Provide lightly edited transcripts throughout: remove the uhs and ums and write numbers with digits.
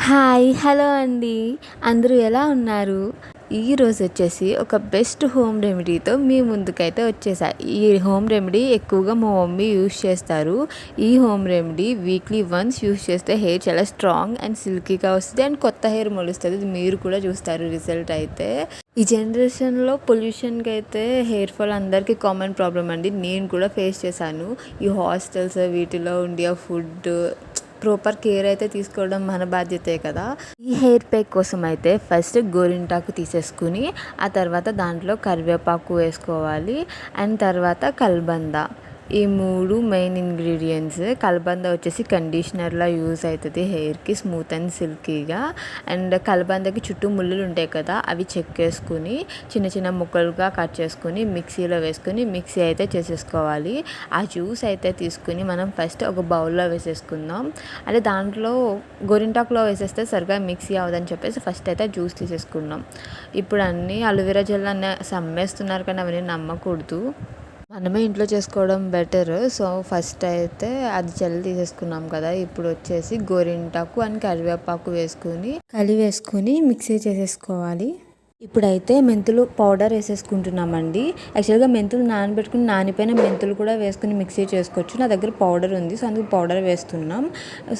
Hi hello అండి. అందరూ ఎలా ఉన్నారు? ఈరోజు వచ్చేసి ఒక బెస్ట్ హోమ్ రెమెడీతో మీ ముందుకైతే వచ్చేసా. ఈ హోమ్ రెమెడీ ఎక్కువగా మా మమ్మీ యూస్ చేస్తారు. ఈ home remedy weekly once use చేస్తే హెయిర్ చాలా స్ట్రాంగ్ అండ్ సిల్కీగా వస్తుంది అండ్ కొత్త హెయిర్ మొలుస్తుంది. ఇది మీరు కూడా చూస్తారు రిజల్ట్ అయితే. ఈ జనరేషన్లో పొల్యూషన్కి అయితే హెయిర్ ఫాల్ అందరికీ కామన్ ప్రాబ్లం అండి. నేను కూడా ఫేస్ చేశాను. ఈ హాస్టల్స్ వీటిలో ఉండే ఫుడ్ ప్రాపర్ కేర్ అయితే తీసుకోవడం మన బాధ్యతే కదా. ఈ హెయిర్ ప్యాక్ కోసం అయితే ఫస్ట్ గోరింటాకు తీసేసుకుని ఆ తర్వాత దాంట్లో కరివేపాకు వేసుకోవాలి అండ్ తర్వాత కల్బంద. ఈ మూడు మెయిన్ ఇంగ్రీడియంట్స్. కలబంద వచ్చేసి కండిషనర్లా యూజ్ అవుతుంది హెయిర్కి స్మూత్ అండ్ సిల్కీగా. అండ్ కలబందకి చుట్టూ ముళ్ళులు ఉంటాయి కదా, అవి చెక్కేసుకుని చిన్న చిన్న ముక్కలుగా కట్ చేసుకుని మిక్సీలో వేసుకుని మిక్సీ అయితే చేసేసుకోవాలి. ఆ జ్యూస్ అయితే తీసుకుని మనం ఫస్ట్ ఒక బౌల్లో వేసేసుకుందాం. అంటే దాంట్లో గోరింటాకులో వేసేస్తే సరిగా మిక్సీ అవ్వదని చెప్పేసి ఫస్ట్ అయితే జ్యూస్ తీసేసుకున్నాం. ఇప్పుడు అన్నీ అలోవెరా జెల్ అన్నీ సమ్మేస్తున్నారు కానీ అవన్నీ నమ్మకూడదు, మనమే ఇంట్లో చేసుకోవడం బెటర్. సో ఫస్ట్ అయితే అది జెల్ తీసేసుకున్నాం కదా. ఇప్పుడు వచ్చేసి గోరింటాకు అండ్ కరివేపాకు వేసుకుని కలిపేసుకుని మిక్సీ చేసేసుకోవాలి. ఇప్పుడైతే మెంతులు పౌడర్ వేసేసుకుంటున్నామండి. యాక్చువల్గా మెంతులు నానబెట్టుకుని నానిపోయిన మెంతులు కూడా వేసుకుని మిక్సీ చేసుకోవచ్చు. నా దగ్గర పౌడర్ ఉంది, సో అందుకు పౌడర్ వేస్తున్నాం.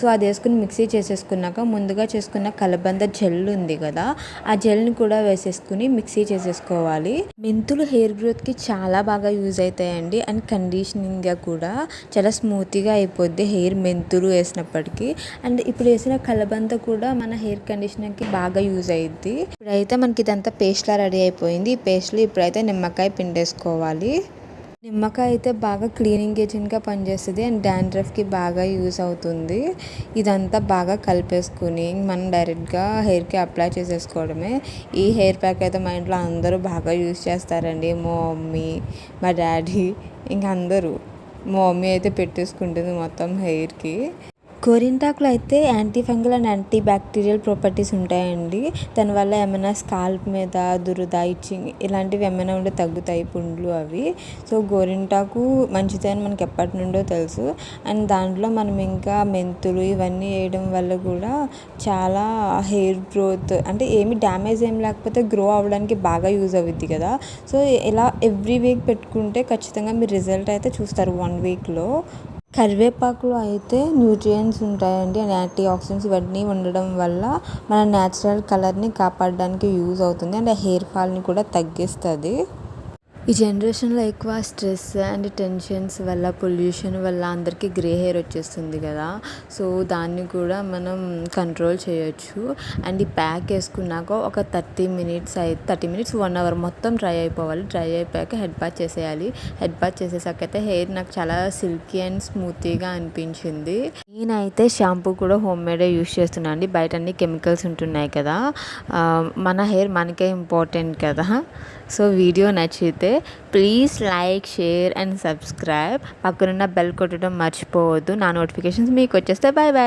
సో అది వేసుకుని మిక్సీ చేసేసుకున్నాక ముందుగా చేసుకున్న కలబంద జెల్ ఉంది కదా, ఆ జెల్ని కూడా వేసేసుకుని మిక్సీ చేసేసుకోవాలి. మెంతులు హెయిర్ గ్రోత్కి చాలా బాగా యూజ్ అవుతాయండి అండ్ కండిషనింగ్గా కూడా చాలా స్మూత్గా అయిపోద్ది హెయిర్ మెంతులు వేసినప్పటికీ. అండ్ ఇప్పుడు వేసిన కలబంద కూడా మన హెయిర్ కండిషనర్కి బాగా యూజ్ అయ్యిద్ది. ఇప్పుడైతే మనకి ఇదంతా పేస్ట్లా రెడీ అయిపోయింది. ఈ పేస్ట్లో ఇప్పుడైతే నిమ్మకాయ పిండేసుకోవాలి. నిమ్మకాయ అయితే బాగా క్లీనింగ్ ఏజెంట్గా పనిచేస్తుంది అండ్ డాండ్రఫ్కి బాగా యూజ్ అవుతుంది. ఇదంతా బాగా కలిపేసుకుని మనం డైరెక్ట్గా హెయిర్కి అప్లై చేసేసుకోవడమే. ఈ హెయిర్ ప్యాక్ అయితే మా ఇంట్లో అందరూ బాగా యూజ్ చేస్తారండి. మా మమ్మీ, మా డాడీ, ఇంకా అందరూ. మా మమ్మీ అయితే పెట్టేసుకుంటుంది మొత్తం హెయిర్కి. గోరింటాకులో అయితే anti fungal and anti bacterial properties ఉంటాయండి. దానివల్ల ఏమైనా స్కాల్ప్ మీద దురద, ఇచ్చింగ్ ఇలాంటివి ఏమైనా ఉంటే తగ్గుతాయి, పుండ్లు అవి. సో గోరింటాకు మంచిదే అని మనకి ఎప్పటి నుండో తెలుసు. అండ్ దాంట్లో మనం ఇంకా మెంతులు ఇవన్నీ వేయడం వల్ల కూడా చాలా హెయిర్ గ్రోత్ అంటే ఏమి డ్యామేజ్ ఏం లేకపోతే గ్రో అవ్వడానికి బాగా యూజ్ అవుద్ది కదా. సో ఇలా ఎవ్రీ వీక్ పెట్టుకుంటే ఖచ్చితంగా మీరు రిజల్ట్ అయితే చూస్తారు 1 వీక్లో. కరివేపాకులో అయితే న్యూట్రియంట్స్ ఉంటాయండి అండ్ యాంటీ ఆక్సిడెంట్స్ ఇవన్నీ ఉండడం వల్ల మన న్యాచురల్ కలర్ని కాపాడడానికి యూజ్ అవుతుంది అండ్ హెయిర్ ఫాల్ని కూడా తగ్గిస్తుంది. ఈ జనరేషన్లో ఎక్కువ స్ట్రెస్ అండ్ టెన్షన్స్ వల్ల పొల్యూషన్ వల్ల అందరికీ గ్రే హెయిర్ వచ్చేస్తుంది కదా. సో దాన్ని కూడా మనం కంట్రోల్ చేయొచ్చు. అండ్ ఈ ప్యాక్ వేసుకున్నాక ఒక 30 మినిట్స్ 1 అవర్ మొత్తం డ్రై అయిపోవాలి. డ్రై అయిపోయాక హెడ్ బాత్ చేసేయాలి. హెడ్ బాత్ చేసేసాక అయితే హెయిర్ నాకు చాలా సిల్కీ అండ్ స్మూతీగా అనిపించింది. నేనైతే షాంపూ కూడా హోమ్ మేడే యూస్ చేస్తున్నాను అండి. బయట అన్ని కెమికల్స్ ఉంటున్నాయి కదా, మన హెయిర్ మనకే ఇంపార్టెంట్ కదా. సో వీడియో నచ్చితే please like, share and subscribe. పక్కనున్న బెల్ కొట్టడం మర్చిపోవద్దు. నా నోటిఫికేషన్స్ మీకు వచ్చేస్తే. Bye bye.